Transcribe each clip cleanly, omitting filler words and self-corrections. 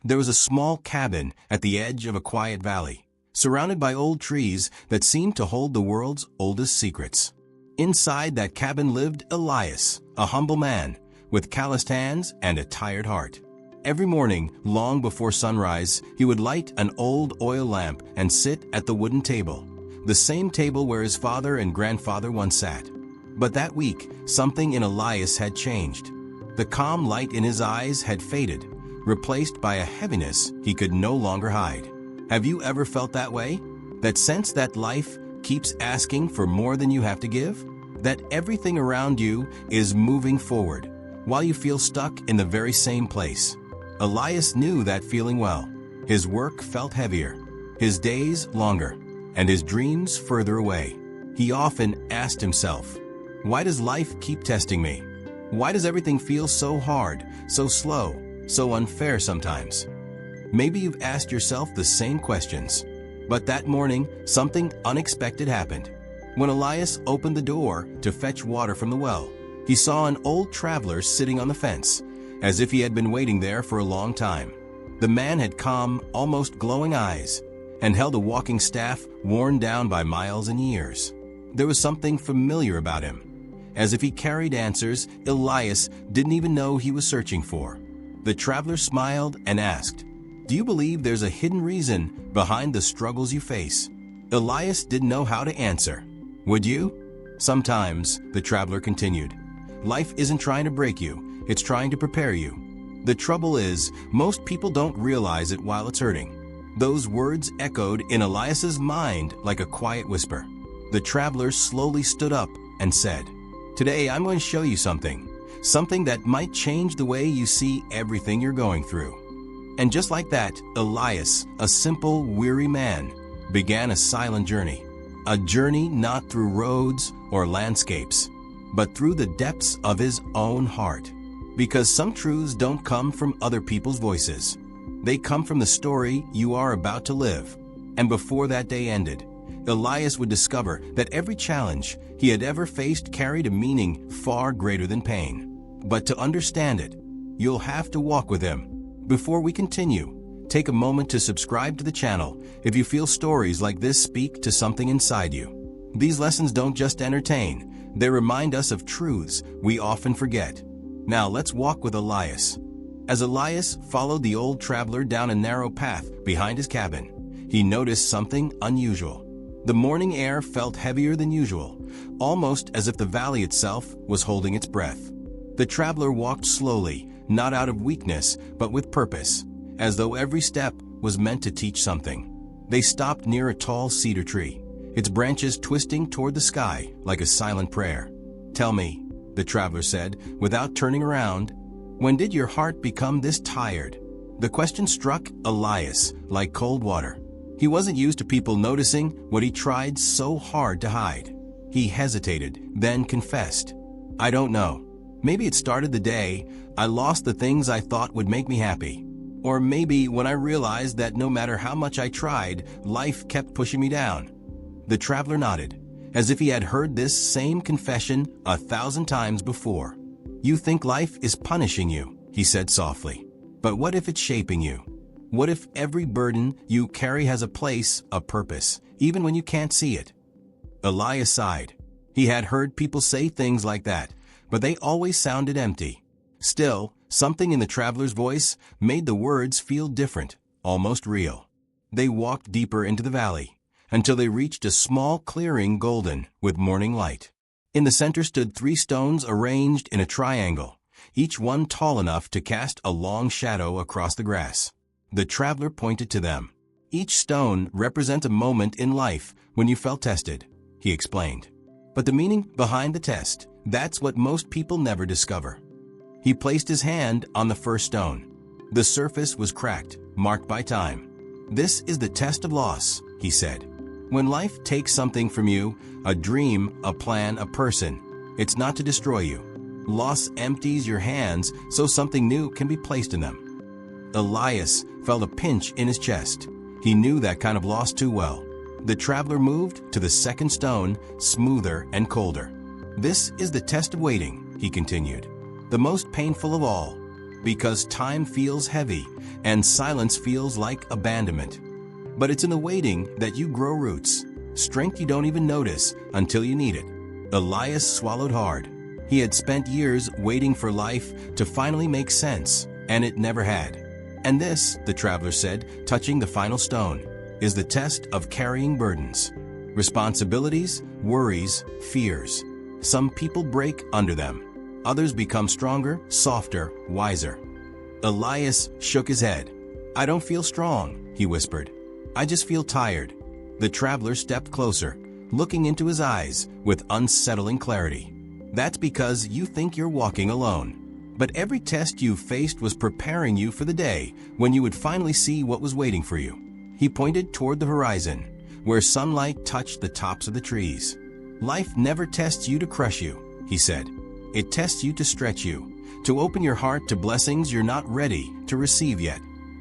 There was a small cabin at the edge of a quiet valley, surrounded by old trees that seemed to hold the world's oldest secrets. Inside that cabin lived Elias, a humble man with calloused hands and a tired heart. Every morning, long before sunrise, he would light an old oil lamp and sit at the wooden table, the same table where his father and grandfather once sat. But that week, something in Elias had changed. The calm light in his eyes had faded, replaced by a heaviness he could no longer hide. Have you ever felt that way? That sense that life keeps asking for more than you have to give? That everything around you is moving forward, while you feel stuck in the very same place? Elias knew that feeling well. His work felt heavier, his days longer, and his dreams further away. He often asked himself, "Why does life keep testing me? Why does everything feel so hard, so slow, so unfair sometimes?" Maybe you've asked yourself the same questions. But that morning, something unexpected happened. When Elias opened the door to fetch water from the well, he saw an old traveler sitting on the fence, as if he had been waiting there for a long time. The man had calm, almost glowing eyes, and held a walking staff worn down by miles and years. There was something familiar about him. As if he carried answers Elias didn't even know he was searching for. The traveler smiled and asked, "Do you believe there's a hidden reason behind the struggles you face?" Elias didn't know how to answer. Would you? Sometimes, the traveler continued, life isn't trying to break you, it's trying to prepare you. The trouble is, most people don't realize it while it's hurting. Those words echoed in Elias's mind like a quiet whisper. The traveler slowly stood up and said, "Today I'm going to show you something that might change the way you see everything you're going through." And just like that, Elias, a simple, weary man, began a silent journey. A journey not through roads or landscapes, but through the depths of his own heart. Because some truths don't come from other people's voices. They come from the story you are about to live. And before that day ended, Elias would discover that every challenge he had ever faced carried a meaning far greater than pain. But to understand it, you'll have to walk with him. Before we continue, take a moment to subscribe to the channel if you feel stories like this speak to something inside you. These lessons don't just entertain, they remind us of truths we often forget. Now let's walk with Elias. As Elias followed the old traveler down a narrow path behind his cabin, he noticed something unusual. The morning air felt heavier than usual, almost as if the valley itself was holding its breath. The traveler walked slowly, not out of weakness, but with purpose, as though every step was meant to teach something. They stopped near a tall cedar tree, its branches twisting toward the sky like a silent prayer. "Tell me," the traveler said, without turning around, "when did your heart become this tired?" The question struck Elias like cold water. He wasn't used to people noticing what he tried so hard to hide. He hesitated, then confessed, "I don't know. Maybe it started the day I lost the things I thought would make me happy. Or maybe when I realized that no matter how much I tried, life kept pushing me down." The traveler nodded, as if he had heard this same confession 1,000 times before. "You think life is punishing you," he said softly. "But what if it's shaping you? What if every burden you carry has a place, a purpose, even when you can't see it?" Elias sighed. He had heard people say things like that, but they always sounded empty. Still, something in the traveler's voice made the words feel different, almost real. They walked deeper into the valley, until they reached a small clearing golden with morning light. In the center stood 3 stones arranged in a triangle, each one tall enough to cast a long shadow across the grass. The traveler pointed to them. "Each stone represents a moment in life when you felt tested," he explained. "But the meaning behind the test, that's what most people never discover." He placed his hand on the first stone. The surface was cracked, marked by time. "This is the test of loss," he said. "When life takes something from you, a dream, a plan, a person, it's not to destroy you. Loss empties your hands so something new can be placed in them." Elias felt a pinch in his chest. He knew that kind of loss too well. The traveler moved to the second stone, smoother and colder. "This is the test of waiting," he continued. "The most painful of all. because time feels heavy and silence feels like abandonment. But it's in the waiting that you grow roots, strength you don't even notice until you need it. Elias swallowed hard. He had spent years waiting for life to finally make sense, and it never had. And this, the traveler said, touching the final stone, is the test of carrying burdens. Responsibilities, worries, fears. Some people break under them. Others become stronger, softer, wiser. Elias shook his head. "I don't feel strong," he whispered. "I just feel tired." The traveler stepped closer, looking into his eyes with unsettling clarity. "That's because you think you're walking alone. But every test you faced was preparing you for the day when you would finally see what was waiting for you." He pointed toward the horizon, where sunlight touched the tops of the trees. "Life never tests you to crush you," he said. "It tests you to stretch you, to open your heart to blessings you're not ready to receive yet."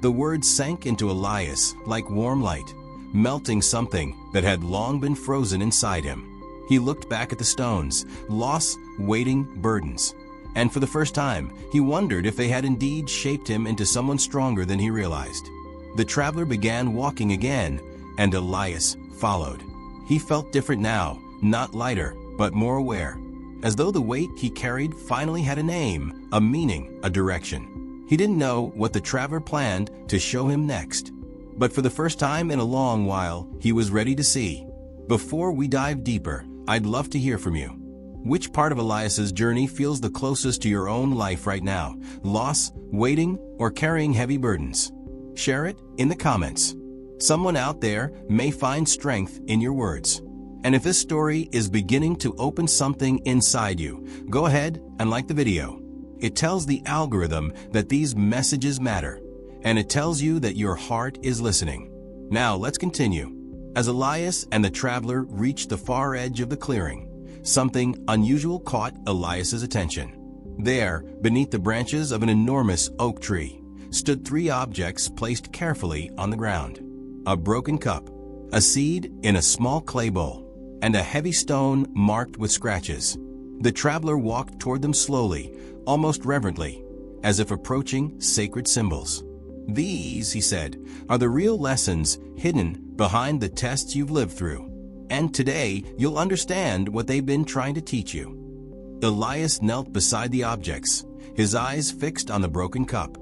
The words sank into Elias like warm light, melting something that had long been frozen inside him. He looked back at the stones, loss, waiting, burdens. And for the first time, he wondered if they had indeed shaped him into someone stronger than he realized. The traveler began walking again, and Elias followed. He felt different now, not lighter, but more aware, as though the weight he carried finally had a name, a meaning, a direction. He didn't know what the traveler planned to show him next, but for the first time in a long while, he was ready to see. Before we dive deeper, I'd love to hear from you. Which part of Elias's journey feels the closest to your own life right now? Loss, waiting, or carrying heavy burdens? Share it in the comments. Someone out there may find strength in your words. And if this story is beginning to open something inside you, go ahead and like the video. It tells the algorithm that these messages matter, and it tells you that your heart is listening. Now let's continue. As Elias and the traveler reached the far edge of the clearing, something unusual caught Elias's attention. There, beneath the branches of an enormous oak tree, stood three objects placed carefully on the ground. A broken cup, a seed in a small clay bowl, and a heavy stone marked with scratches. The traveler walked toward them slowly, almost reverently, as if approaching sacred symbols. "These," he said, "are the real lessons hidden behind the tests you've lived through. And today, you'll understand what they've been trying to teach you." Elias knelt beside the objects, his eyes fixed on the broken cup.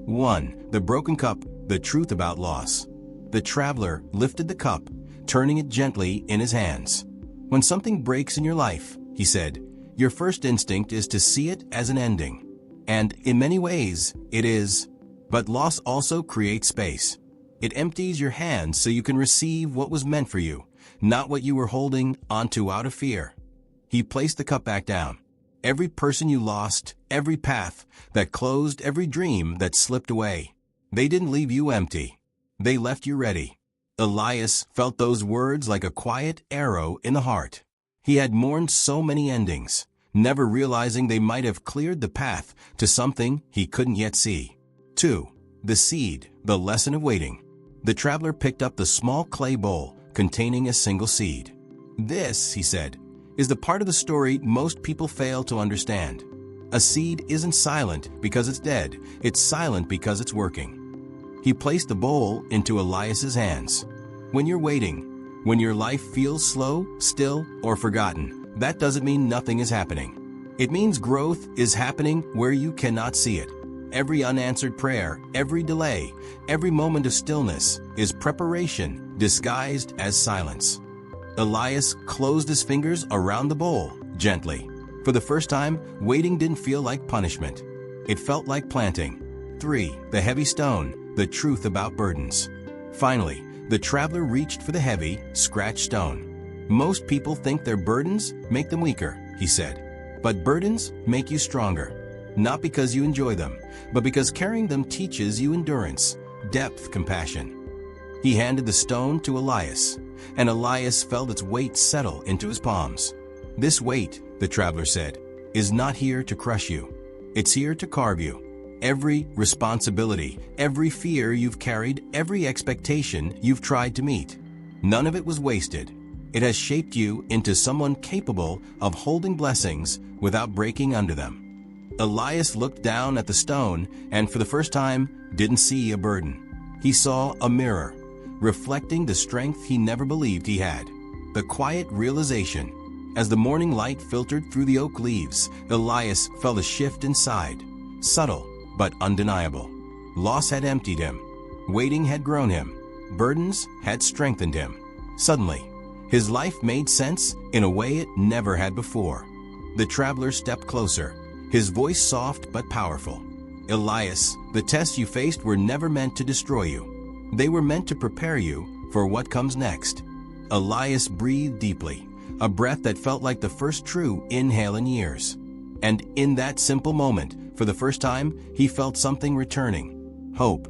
1. The broken cup, the truth about loss. The traveler lifted the cup, turning it gently in his hands. "When something breaks in your life," he said, "your first instinct is to see it as an ending. And in many ways, it is. But loss also creates space. It empties your hands so you can receive what was meant for you, not what you were holding onto out of fear." He placed the cup back down. Every person you lost, every path that closed, every dream that slipped away, they didn't leave you empty. They left you ready. Elias felt those words like a quiet arrow in the heart. He had mourned so many endings, never realizing they might have cleared the path to something he couldn't yet see. 2. The seed, the lesson of waiting. The traveler picked up the small clay bowl containing a single seed. "This," he said, "is the part of the story most people fail to understand. A seed isn't silent because it's dead, it's silent because it's working." He placed the bowl into Elias's hands. When you're waiting, when your life feels slow, still, or forgotten, that doesn't mean nothing is happening. It means growth is happening where you cannot see it. Every unanswered prayer, every delay, every moment of stillness is preparation disguised as silence. Elias closed his fingers around the bowl, gently. For the first time, waiting didn't feel like punishment. It felt like planting. 3. The heavy stone, the truth about burdens. Finally, the traveler reached for the heavy, scratched stone. "Most people think their burdens make them weaker," he said. "But burdens make you stronger. Not because you enjoy them, but because carrying them teaches you endurance, depth, compassion." He handed the stone to Elias, and Elias felt its weight settle into his palms. "This weight," the traveler said, "is not here to crush you. It's here to carve you. Every responsibility, every fear you've carried, every expectation you've tried to meet, none of it was wasted. It has shaped you into someone capable of holding blessings without breaking under them." Elias looked down at the stone and for the first time didn't see a burden. He saw a mirror, reflecting the strength he never believed he had. The quiet realization. As the morning light filtered through the oak leaves, Elias felt a shift inside, subtle but undeniable. Loss had emptied him. Waiting had grown him. Burdens had strengthened him. Suddenly, his life made sense in a way it never had before. The traveler stepped closer, his voice soft but powerful. Elias, the tests you faced were never meant to destroy you. They were meant to prepare you for what comes next. Elias breathed deeply, a breath that felt like the first true inhale in years. And in that simple moment, for the first time, he felt something returning. Hope.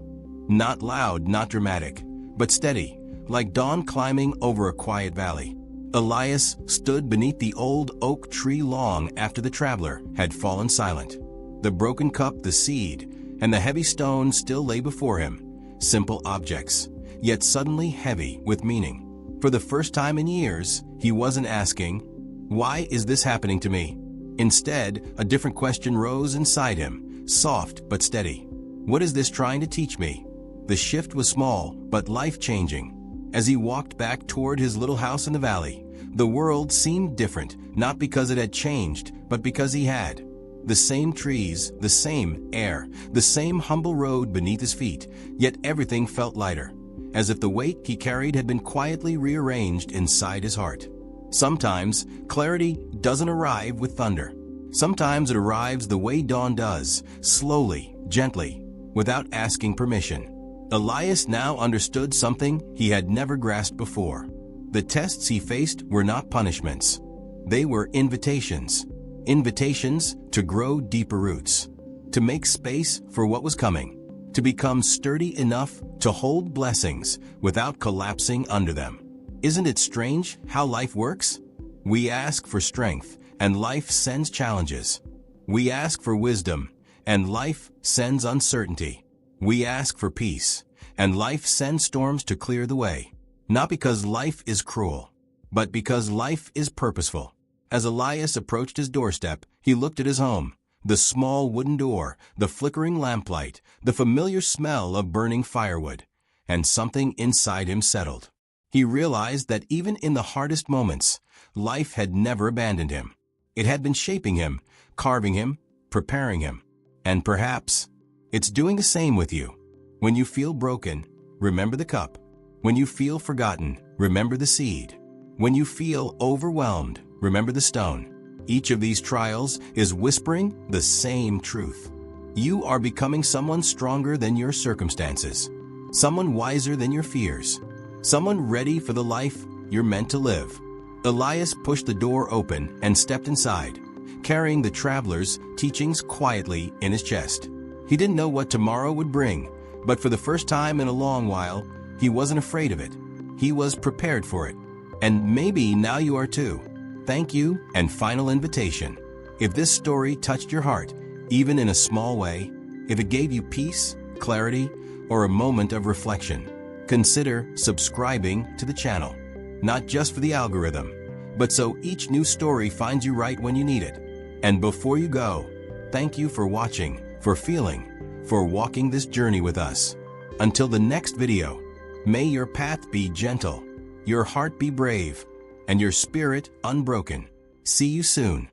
Not loud, not dramatic, but steady, like dawn climbing over a quiet valley. Elias stood beneath the old oak tree long after the traveler had fallen silent. The broken cup, the seed, and the heavy stone still lay before him, simple objects, yet suddenly heavy with meaning. For the first time in years, he wasn't asking, "Why is this happening to me?" Instead, a different question rose inside him, soft but steady. "What is this trying to teach me?" The shift was small, but life-changing. As he walked back toward his little house in the valley, the world seemed different, not because it had changed, but because he had. The same trees, the same air, the same humble road beneath his feet, yet everything felt lighter, as if the weight he carried had been quietly rearranged inside his heart. Sometimes, clarity doesn't arrive with thunder. Sometimes it arrives the way dawn does, slowly, gently, without asking permission. Elias now understood something he had never grasped before. The tests he faced were not punishments. They were invitations. Invitations to grow deeper roots, to make space for what was coming, to become sturdy enough to hold blessings without collapsing under them. Isn't it strange how life works? We ask for strength, and life sends challenges. We ask for wisdom, and life sends uncertainty. We ask for peace, and life sends storms to clear the way. Not because life is cruel, but because life is purposeful. As Elias approached his doorstep, he looked at his home. The small wooden door, the flickering lamplight, the familiar smell of burning firewood, and something inside him settled. He realized that even in the hardest moments, life had never abandoned him. It had been shaping him, carving him, preparing him. And perhaps it's doing the same with you. When you feel broken, remember the cup. When you feel forgotten, remember the seed. When you feel overwhelmed, remember the stone. Each of these trials is whispering the same truth. You are becoming someone stronger than your circumstances, someone wiser than your fears, someone ready for the life you're meant to live. Elias pushed the door open and stepped inside, carrying the traveler's teachings quietly in his chest. He didn't know what tomorrow would bring, but for the first time in a long while, he wasn't afraid of it. He was prepared for it. And maybe now you are too. Thank you, and final invitation. If this story touched your heart, even in a small way, if it gave you peace, clarity, or a moment of reflection, consider subscribing to the channel. Not just for the algorithm, but so each new story finds you right when you need it. And before you go, thank you for watching, for feeling, for walking this journey with us. Until the next video, may your path be gentle, your heart be brave, and your spirit unbroken. See you soon.